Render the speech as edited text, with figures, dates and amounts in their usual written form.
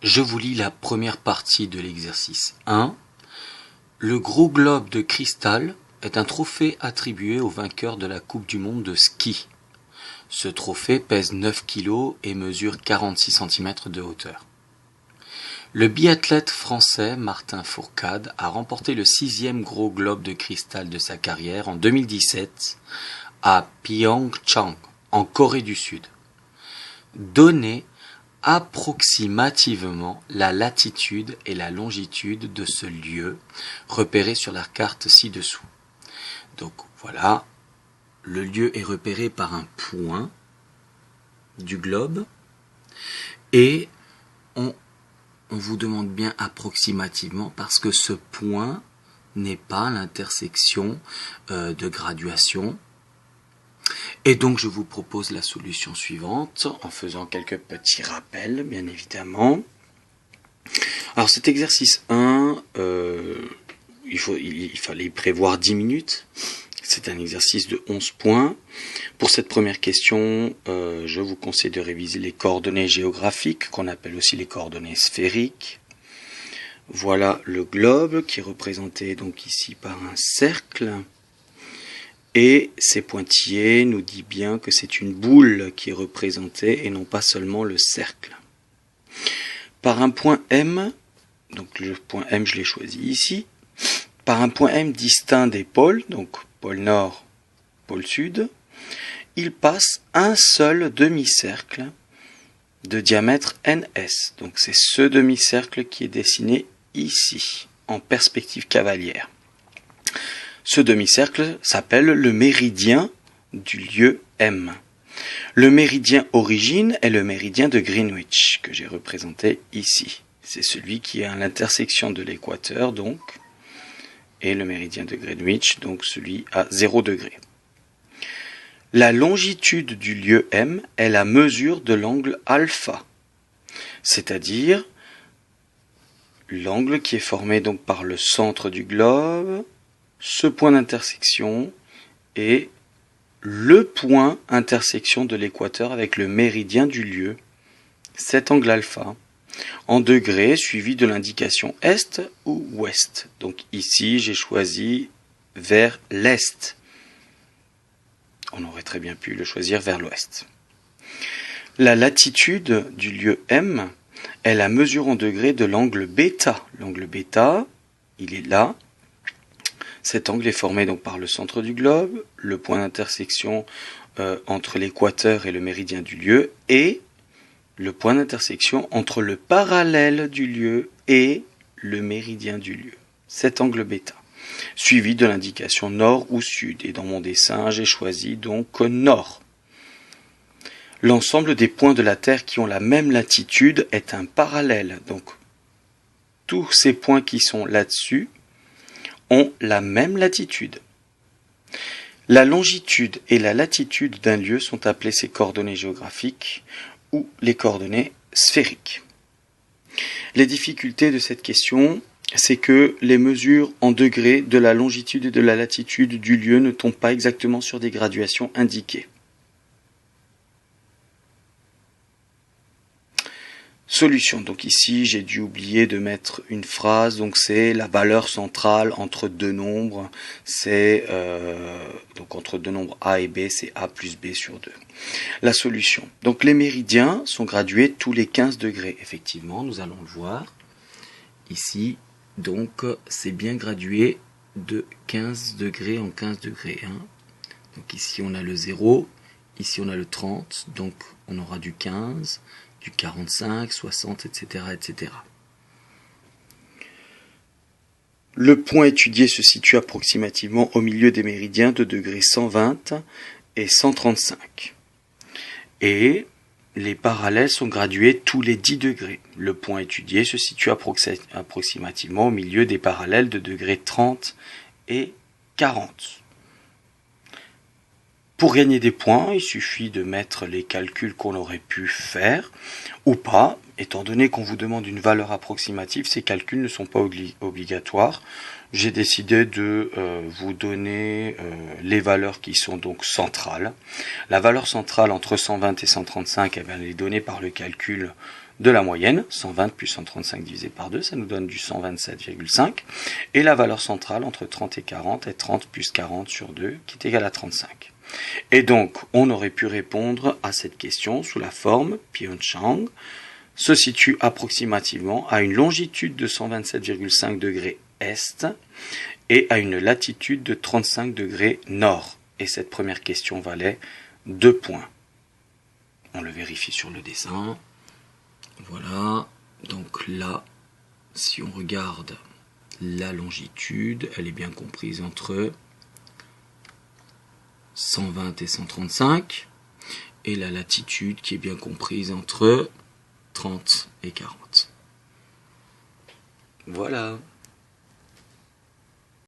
Je vous lis la première partie de l'exercice 1. Le gros globe de cristal est un trophée attribué au vainqueur de la Coupe du monde de ski. Ce trophée pèse 9 kg et mesure 46 cm de hauteur. Le biathlète français Martin Fourcade a remporté le 6e gros globe de cristal de sa carrière en 2017 à Pyeongchang, en Corée du Sud. Donnez approximativement la latitude et la longitude de ce lieu repéré sur la carte ci-dessous. Donc voilà, le lieu est repéré par un point du globe et on vous demande bien approximativement parce que ce point n'est pas l'intersection de graduation. Et donc je vous propose la solution suivante en faisant quelques petits rappels bien évidemment. Alors cet exercice 1, il fallait prévoir 10 minutes. C'est un exercice de 11 points. Pour cette première question, je vous conseille de réviser les coordonnées géographiques, qu'on appelle aussi les coordonnées sphériques. Voilà le globe qui est représenté donc ici par un cercle. Et ces pointillés nous disent bien que c'est une boule qui est représentée et non pas seulement le cercle. Par un point M, donc le point M je l'ai choisi ici, par un point M distinct des pôles, donc pôle nord, pôle sud, il passe un seul demi-cercle de diamètre NS. Donc c'est ce demi-cercle qui est dessiné ici, en perspective cavalière. Ce demi-cercle s'appelle le méridien du lieu M. Le méridien origine est le méridien de Greenwich, que j'ai représenté ici. C'est celui qui est à l'intersection de l'équateur, donc, et le méridien de Greenwich, donc celui à 0 degré. La longitude du lieu M est la mesure de l'angle alpha, c'est-à-dire l'angle qui est formé donc par le centre du globe, ce point d'intersection et le point intersection de l'équateur avec le méridien du lieu, cet angle alpha, en degrés suivi de l'indication est ou ouest. Donc ici j'ai choisi vers l'est. On aurait très bien pu le choisir vers l'ouest. La latitude du lieu M est la mesure en degrés de l'angle bêta. L'angle bêta, il est là. Cet angle est formé donc par le centre du globe, le point d'intersection entre l'équateur et le méridien du lieu, et le point d'intersection entre le parallèle du lieu et le méridien du lieu. Cet angle bêta, suivi de l'indication nord ou sud. Et dans mon dessin, j'ai choisi donc nord. L'ensemble des points de la Terre qui ont la même latitude est un parallèle. Donc, tous ces points qui sont là-dessus ont la même latitude. La longitude et la latitude d'un lieu sont appelées ses coordonnées géographiques ou les coordonnées sphériques. Les difficultés de cette question, c'est que les mesures en degrés de la longitude et de la latitude du lieu ne tombent pas exactement sur des graduations indiquées. Solution. Donc ici, j'ai dû oublier de mettre une phrase. Donc c'est la valeur centrale entre deux nombres. C'est donc entre deux nombres A et B, c'est A plus B sur 2. La solution. Donc les méridiens sont gradués tous les 15 degrés. Effectivement, nous allons le voir. Ici, donc, c'est bien gradué de 15 degrés en 15 degrés. Hein. Donc ici, on a le 0. Ici, on a le 30. Donc, on aura du 15. Du 45, 60, etc., etc. Le point étudié se situe approximativement au milieu des méridiens de degrés 120 et 135. Et les parallèles sont gradués tous les 10 degrés. Le point étudié se situe approximativement au milieu des parallèles de degrés 30 et 40. Pour gagner des points, il suffit de mettre les calculs qu'on aurait pu faire ou pas. Étant donné qu'on vous demande une valeur approximative, ces calculs ne sont pas obligatoires. J'ai décidé de vous donner les valeurs qui sont donc centrales. La valeur centrale entre 120 et 135, elle est donnée par le calcul de la moyenne. 120 plus 135 divisé par 2, ça nous donne du 127,5. Et la valeur centrale entre 30 et 40 est 30 plus 40 sur 2, qui est égal à 35. Et donc, on aurait pu répondre à cette question sous la forme Pyeongchang se situe approximativement à une longitude de 127,5 degrés est et à une latitude de 35 degrés nord. Et cette première question valait 2 points. On le vérifie sur le dessin. Voilà. Donc là, si on regarde la longitude, elle est bien comprise entre 120 et 135. Et la latitude qui est bien comprise entre 30 et 40. Voilà.